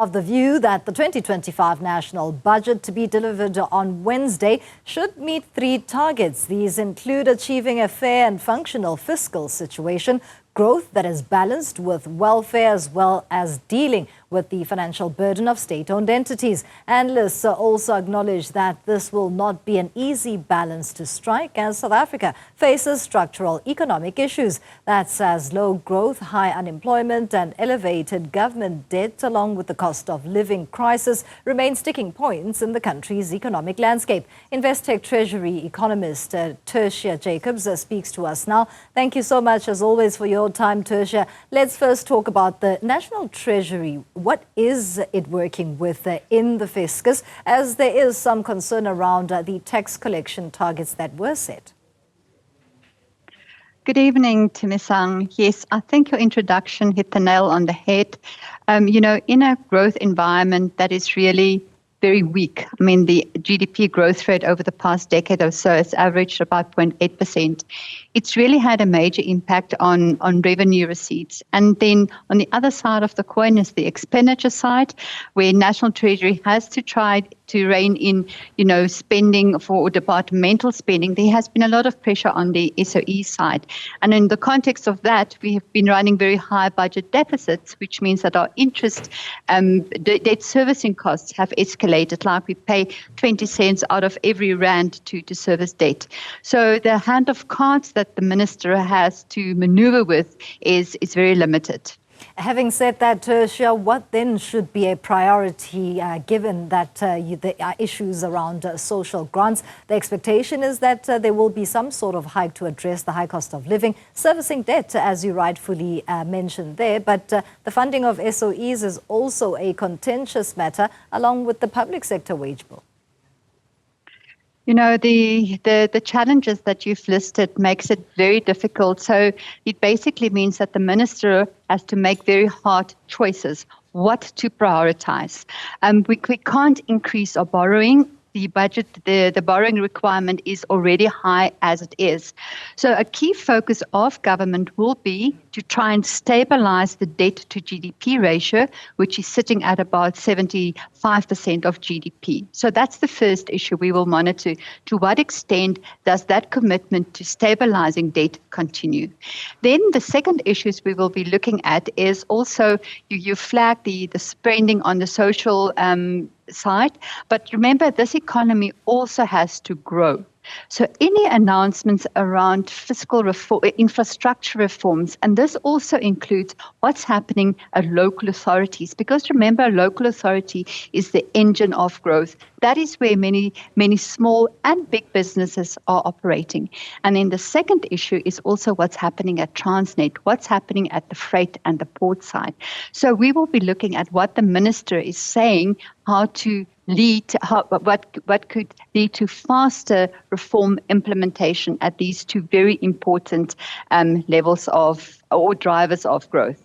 Of the view that the 2025 national budget to be delivered on Wednesday should meet three targets. These include achieving a fair and functional fiscal situation, growth that is balanced with welfare, as well as dealing with the financial burden of state-owned entities. Analysts also acknowledge that this will not be an easy balance to strike as South Africa faces structural economic issues. That's as low growth, high unemployment and elevated government debt, along with the cost of living crisis, remain sticking points in the country's economic landscape. Investec treasury economist Tertia Jacobs speaks to us now. Thank you so much, as always, for your time, Tertia. Let's first talk about the National Treasury. What is it working with in the fiscus, as there is some concern around the tax collection targets that were set? Good evening, Timisang. Yes, I think your introduction hit the nail on the head. In a growth environment that is really very weak. I mean, the GDP growth rate over the past decade or so has averaged about 0.8%. It's really had a major impact on revenue receipts. And then on the other side of the coin is the expenditure side, where National Treasury has to try to rein in, spending for departmental spending. There has been a lot of pressure on the SOE side. And in the context of that, we have been running very high budget deficits, which means that our interest debt servicing costs have escalated, like we pay 20 cents out of every rand to service debt. So the hand of cards that the minister has to maneuver with is very limited. Having said that, Tertia, what then should be a priority given that there are issues around social grants? The expectation is that there will be some sort of hike to address the high cost of living, servicing debt, as you rightfully mentioned there. But the funding of SOEs is also a contentious matter, along with the public sector wage bill. The challenges that you've listed makes it very difficult. So it basically means that the minister has to make very hard choices, what to prioritize. We can't increase our borrowing. The budget, the borrowing requirement is already high as it is. So a key focus of government will be to try and stabilize the debt to GDP ratio, which is sitting at about 75% of GDP. So that's the first issue we will monitor. To what extent does that commitment to stabilizing debt continue? Then the second issues we will be looking at is also, you flag the spending on the social side. But remember, this economy also has to grow. So any announcements around fiscal reform, infrastructure reforms, and this also includes what's happening at local authorities, because remember, local authority is the engine of growth. That is where many small and big businesses are operating. And then the second issue is also what's happening at Transnet, what's happening at the freight and the port side. So we will be looking at what the minister is saying, how to lead, what could lead to faster reform implementation at these two very important levels of or drivers of growth.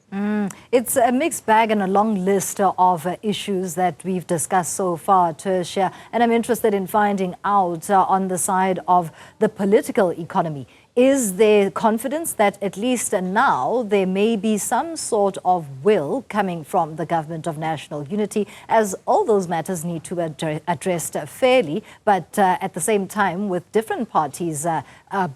It's a mixed bag and a long list of issues that we've discussed so far, Tertia, and I'm interested in finding out on the side of the political economy. Is there confidence that at least now there may be some sort of will coming from the Government of National Unity, as all those matters need to be addressed fairly, but at the same time, with different parties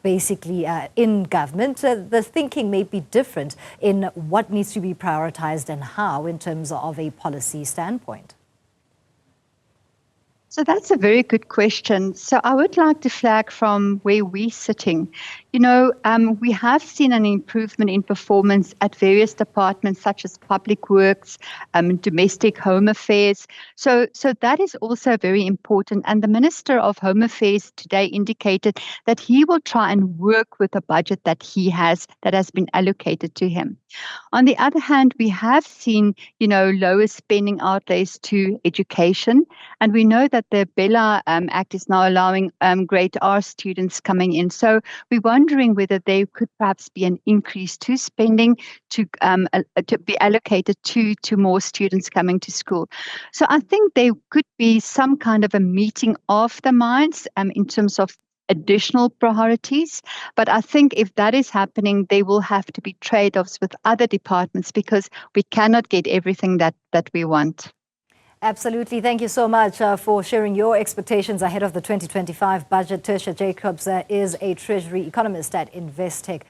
basically in government, the thinking may be different in what needs to be prioritized and how in terms of a policy standpoint? So that's a very good question. So I would like to flag from where we're sitting. We have seen an improvement in performance at various departments such as public works, domestic home affairs. So that is also very important. And the Minister of Home Affairs today indicated that he will try and work with the budget that has been allocated to him. On the other hand, we have seen, lower spending outlays to education. And we know that the Bella Act is now allowing grade R students coming in. So we're wondering whether there could perhaps be an increase to spending to be allocated to more students coming to school. So I think there could be some kind of a meeting of the minds in terms of additional priorities. But I think if that is happening, there will have to be trade-offs with other departments because we cannot get everything that we want. Absolutely. Thank you so much for sharing your expectations ahead of the 2025 budget. Tertia Jacobs is a treasury economist at Investec.